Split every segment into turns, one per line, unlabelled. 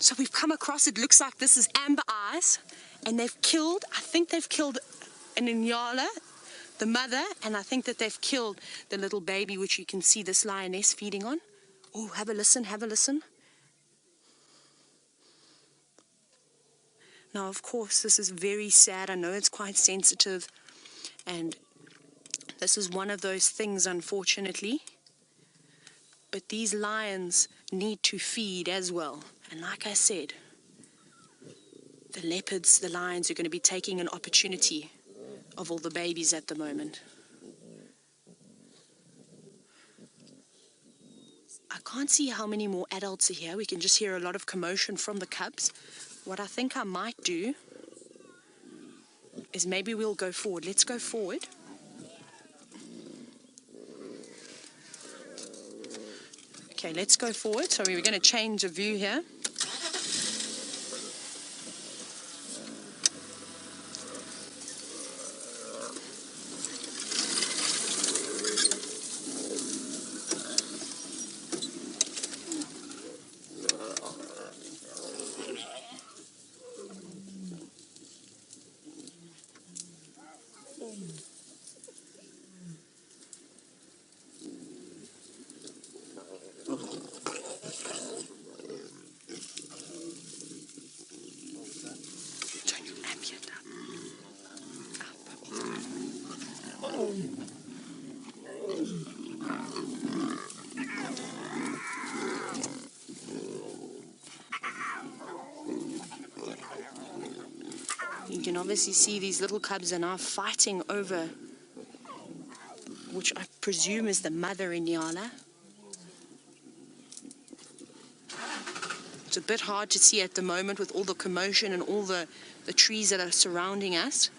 So we've come across, it looks like this is amber eyes, and they've killed, I think they've killed an Nyala, the mother, and I think that they've killed the little baby, which you can see this lioness feeding on. Oh, have a listen, have a listen. Now, of course, this is very sad. I know it's quite sensitive, and this is one of those things, unfortunately. But these lions need to feed as well. And like I said, the leopards, the lions are going to be taking an opportunity of all the babies at the moment. I can't see how many more adults are here. We can just hear a lot of commotion from the cubs. What I think I might do is maybe we'll go forward. Let's go forward. Okay, let's go forward. So we're going to change the view here. You can obviously see these little cubs are now fighting over, which I presume is the mother in Nyala. It's a bit hard to see at the moment with all the commotion and all the trees that are surrounding us.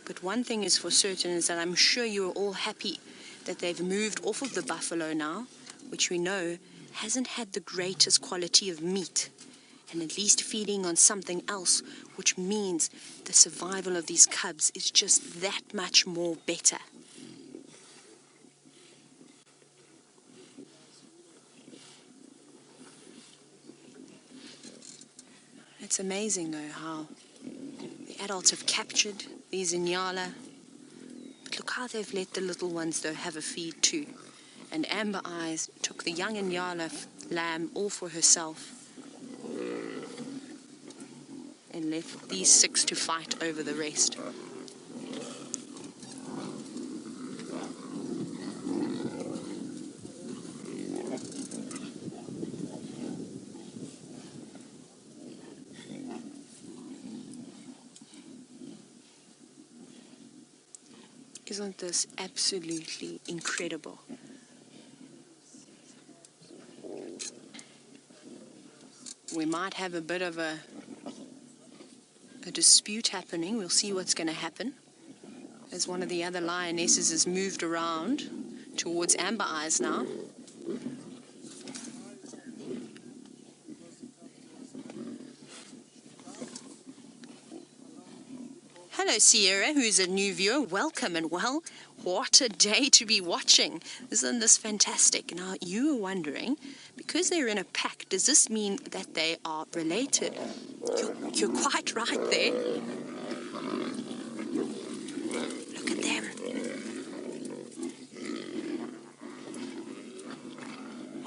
But one thing is for certain is that I'm sure you're all happy that they've moved off of the buffalo now, which we know hasn't had the greatest quality of meat, and at least feeding on something else, which means the survival of these cubs is just that much more better. It's amazing though how the adults have captured these Nyala. But look how they've let the little ones though have a feed too. And Amber Eyes took the young Nyala lamb all for herself and left these 6 to fight over the rest. Isn't this absolutely incredible? We might have a bit of a dispute happening. We'll see what's going to happen as one of the other lionesses has moved around towards Amber Eyes now. Hello Sierra, who's a new viewer. Welcome, and well, what a day to be watching. Isn't this fantastic? Now you were wondering, because they're in a pack, does this mean that they are related? You're quite right there. Look at them.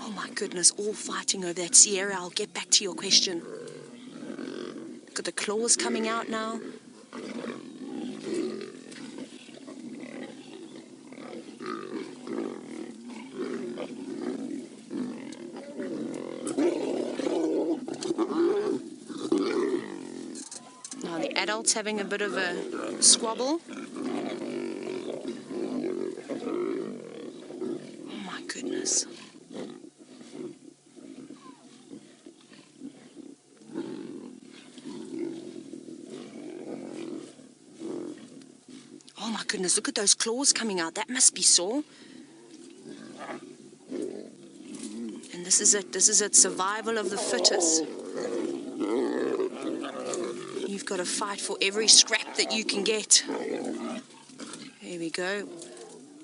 Oh my goodness, all fighting over that. Sierra, I'll get back to your question. Look at the claws coming out now. Now the adults having a bit of a squabble. Oh my goodness. Oh my goodness, look at those claws coming out. That must be sore. And this is it, survival of the fittest. You've got to fight for every scrap that you can get. There we go.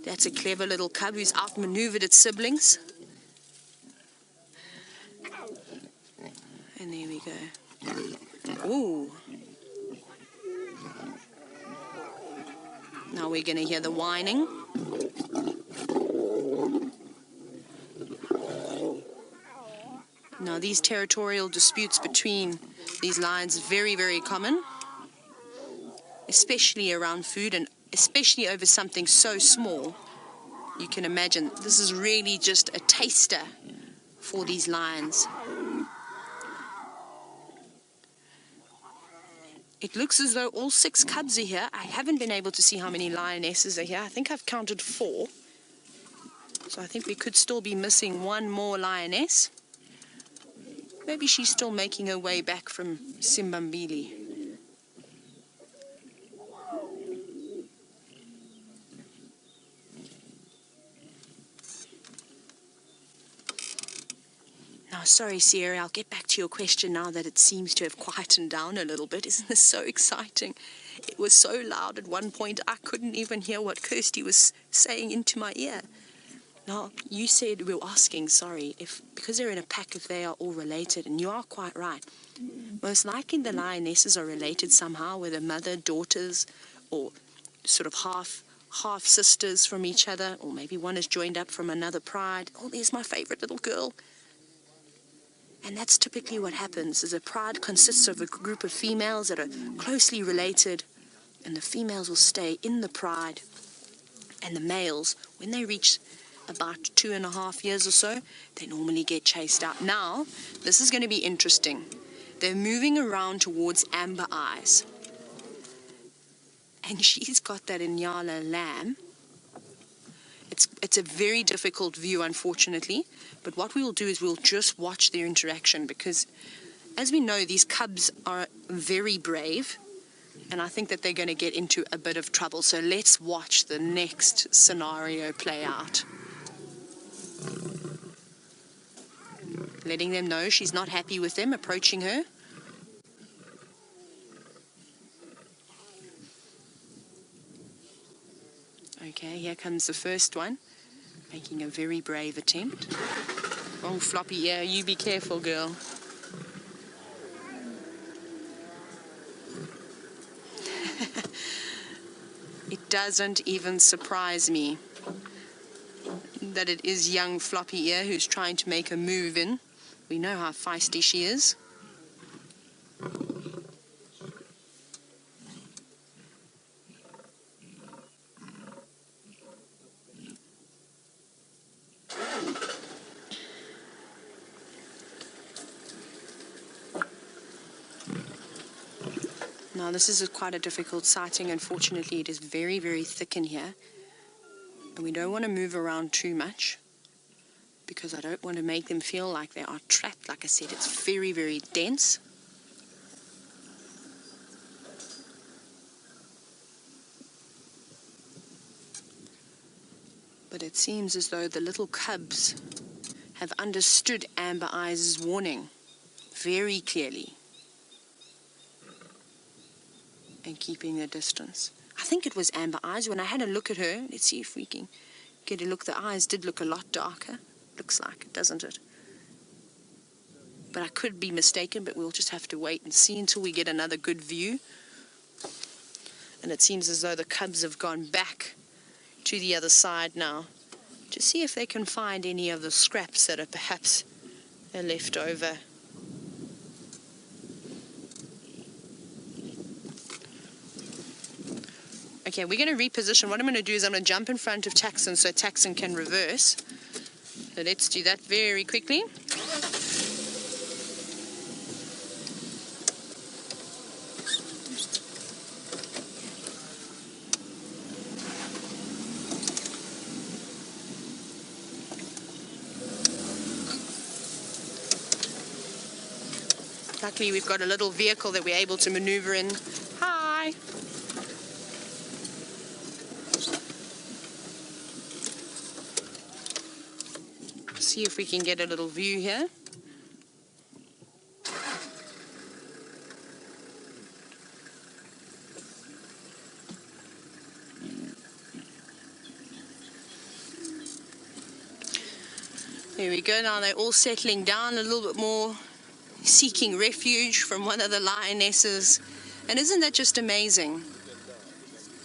That's a clever little cub who's outmaneuvered its siblings. And there we go. Ooh. Now we're going to hear the whining. Now these territorial disputes between these lions are very, very common, especially around food and especially over something so small. You can imagine this is really just a taster for these lions. It looks as though all 6 cubs are here. I haven't been able to see how many lionesses are here. I think I've counted 4. So I think we could still be missing 1 more lioness. Maybe she's still making her way back from Simbambili. Now, sorry, Sierra, I'll get back to your question now that it seems to have quietened down a little bit. Isn't this so exciting? It was so loud at one point I couldn't even hear what Kirsty was saying into my ear. Now, you said we were asking, sorry, if because they're in a pack, if they are all related, and you are quite right. Most likely the lionesses are related somehow, whether mother, daughters, or sort of half sisters from each other, or maybe one is joined up from another pride. Oh, there's my favorite little girl. And that's typically what happens, is a pride consists of a group of females that are closely related, and the females will stay in the pride, and the males, when they reach about 2.5 years or so, they normally get chased out. Now, this is going to be interesting. They're moving around towards Amber Eyes, and she's got that Nyala lamb. It's a very difficult view, unfortunately, but what we will do is we'll just watch their interaction, because as we know, these cubs are very brave, and I think that they're going to get into a bit of trouble. So let's watch the next scenario play out. Letting them know she's not happy with them, approaching her. Okay, here comes the first one, making a very brave attempt. Oh, floppy, yeah, you be careful, girl. It doesn't even surprise me that it is young floppy ear who's trying to make a move in. We know how feisty she is. Now this is quite a difficult sighting. Unfortunately, it is very, very thick in here. And we don't want to move around too much, because I don't want to make them feel like they are trapped. Like I said, it's very, very dense. But it seems as though the little cubs have understood Amber Eyes' warning very clearly and keeping their distance. I think it was Amber Eyes. When I had a look at her, let's see if we can get a look. The eyes did look a lot darker. Looks like it, doesn't it? But I could be mistaken, but we'll just have to wait and see until we get another good view. And it seems as though the cubs have gone back to the other side now to see if they can find any of the scraps that are perhaps left over. Okay, we're going to reposition. What I'm going to do is I'm going to jump in front of Taxon so Taxon can reverse. So let's do that very quickly. Luckily, we've got a little vehicle that we're able to maneuver in. Hi! See if we can get a little view here. There we go. Now they're all settling down a little bit more seeking refuge from one of the lionesses. And isn't that just amazing?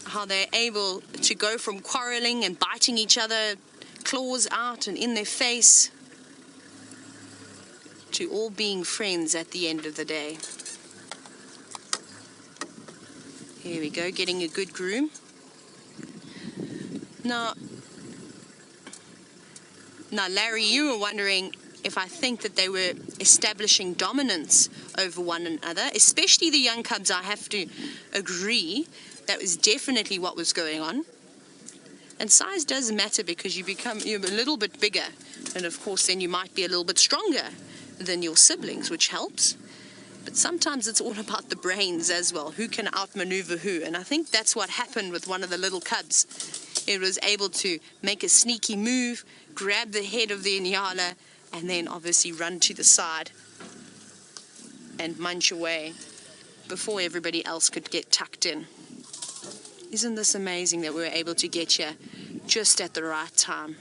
How they're able to go from quarreling and biting each other, claws out and in their face, to all being friends at the end of the day. Here we go, getting a good groom. Now, Larry, you were wondering if I think that they were establishing dominance over one another, especially the young cubs. I have to agree that was definitely what was going on. And size does matter because you're a little bit bigger, and of course then you might be a little bit stronger than your siblings, which helps. But sometimes it's all about the brains as well, who can outmaneuver who. And I think that's what happened with one of the little cubs. It was able to make a sneaky move, grab the head of the Nyala, and then obviously run to the side and munch away before everybody else could get tucked in. Isn't this amazing that we were able to get here just at the right time?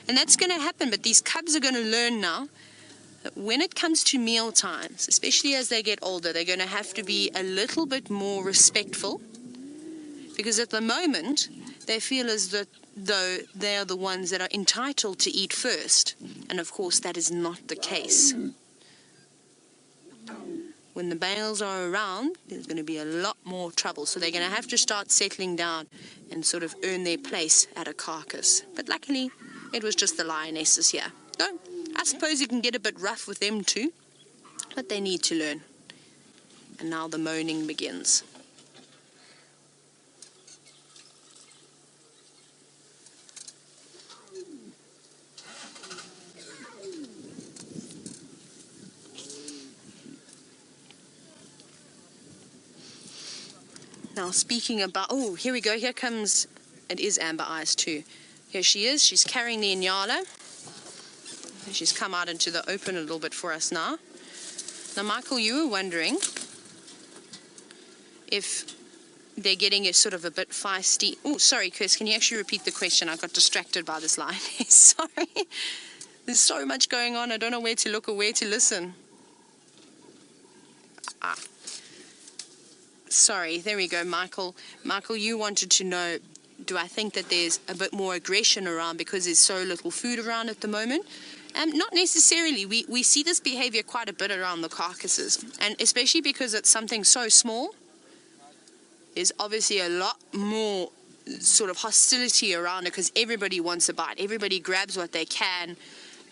And that's going to happen, but these cubs are going to learn now that when it comes to meal times, especially as they get older, they're going to have to be a little bit more respectful, because at the moment they feel as though they are the ones that are entitled to eat first, and of course that is not the case. When the males are around, there's going to be a lot more trouble, so they're going to have to start settling down and sort of earn their place at a carcass. But luckily it was just the lionesses here. So I suppose you can get a bit rough with them too, but they need to learn. And now the moaning begins. Now speaking about, oh, here we go, here comes, it is Amber Eyes too. Here she is, she's carrying the Nyala. She's come out into the open a little bit for us now. Now Michael, you were wondering if they're getting a sort of a bit feisty. Oh, sorry Chris, can you actually repeat the question? I got distracted by this line. Sorry, there's so much going on, I don't know where to look or where to listen. Sorry, there we go, Michael. Michael, you wanted to know, do I think that there's a bit more aggression around because there's so little food around at the moment? Not necessarily. We see this behavior quite a bit around the carcasses, and especially because it's something so small, there's obviously a lot more sort of hostility around it because everybody wants a bite. Everybody grabs what they can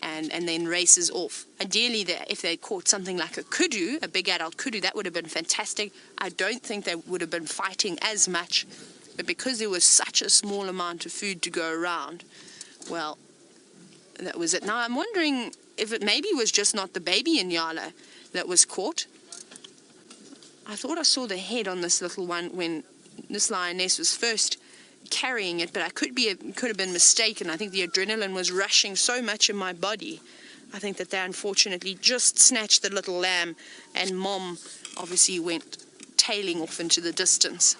and then races off. Ideally, if they caught something like a kudu, a big adult kudu, that would have been fantastic. I don't think they would have been fighting as much, but because there was such a small amount of food to go around, well, that was it. Now I'm wondering if it maybe was just not the baby Nyala that was caught. I thought I saw the head on this little one when this lioness was first carrying it, but I could have been mistaken. I think the adrenaline was rushing so much in my body. I think that they unfortunately just snatched the little lamb, and Mom obviously went tailing off into the distance.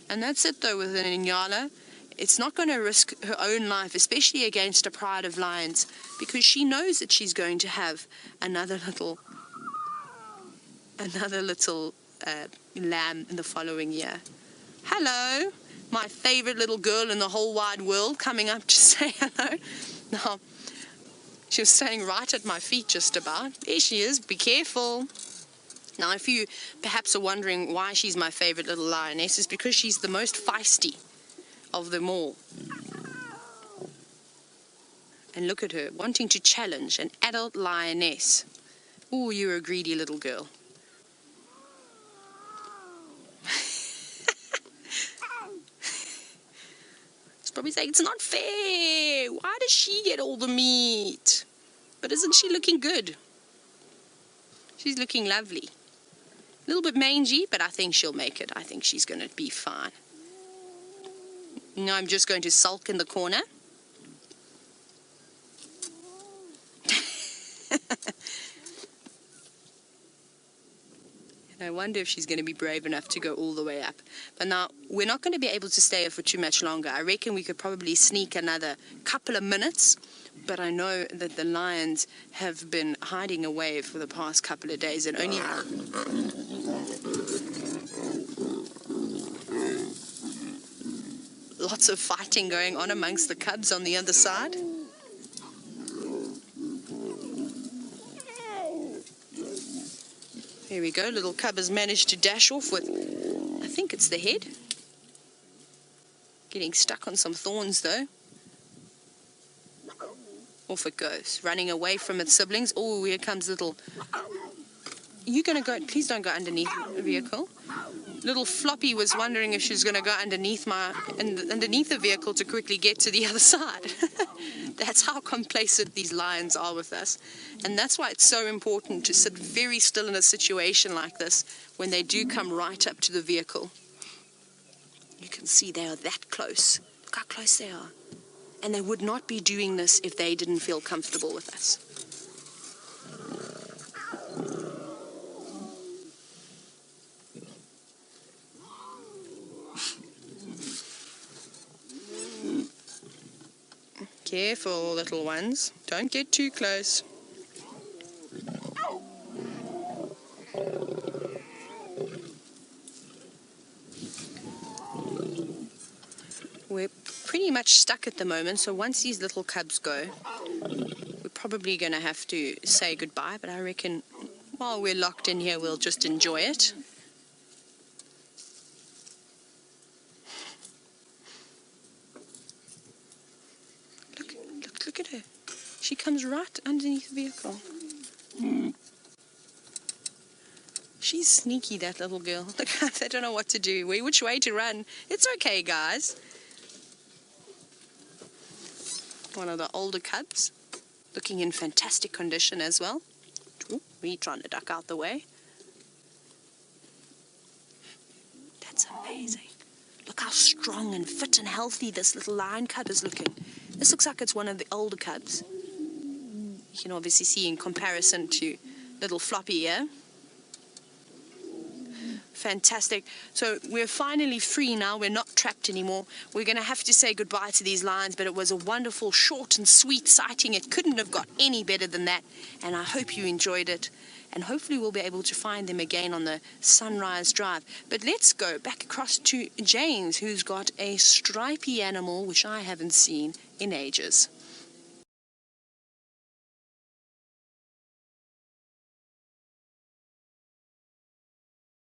And that's it though with an Nyala. It's not going to risk her own life, especially against a pride of lions, because she knows that she's going to have another little lamb in the following year. Hello, my favorite little girl in the whole wide world, coming up to say hello. Now, she was staying right at my feet just about. There she is, be careful. Now, if you perhaps are wondering why she's my favorite little lioness, it's because she's the most feisty of them all. And look at her, wanting to challenge an adult lioness. Oh, you're a greedy little girl. It's probably saying, it's not fair. Why does she get all the meat? But isn't she looking good? She's looking lovely. A little bit mangy, but I think she'll make it. I think she's going to be fine. Now I'm just going to sulk in the corner. I wonder if she's going to be brave enough to go all the way up. But now, we're not going to be able to stay here for too much longer. I reckon we could probably sneak another couple of minutes. But I know that the lions have been hiding away for the past couple of days, and only... Lots of fighting going on amongst the cubs on the other side. Here we go. Little cub has managed to dash off with, I think it's the head. Getting stuck on some thorns though. Off it goes, running away from its siblings. Oh, here comes little... You gonna go? Please don't go underneath the vehicle. Little Floppy was wondering if she's gonna go underneath the vehicle to quickly get to the other side. That's how complacent these lions are with us. And that's why it's so important to sit very still in a situation like this when they do come right up to the vehicle. You can see they are that close. Look how close they are. And they would not be doing this if they didn't feel comfortable with us. Careful, little ones. Don't get too close. We're pretty much stuck at the moment, so once these little cubs go, we're probably going to have to say goodbye, but I reckon while we're locked in here, we'll just enjoy it. Look at her. She comes right underneath the vehicle. She's sneaky, that little girl. Look, they don't know what to do, which way to run. It's okay, guys. One of the older cubs, looking in fantastic condition as well. We're trying to duck out the way. That's amazing. Look how strong and fit and healthy this little lion cub is looking. This looks like it's one of the older cubs. You can obviously see in comparison to little Floppy here. Fantastic. So we're finally free now. We're not trapped anymore. We're going to have to say goodbye to these lions, but it was a wonderful, short and sweet sighting. It couldn't have got any better than that, and I hope you enjoyed it. And hopefully we'll be able to find them again on the Sunrise Drive. But let's go back across to James, who's got a stripy animal, which I haven't seen in ages.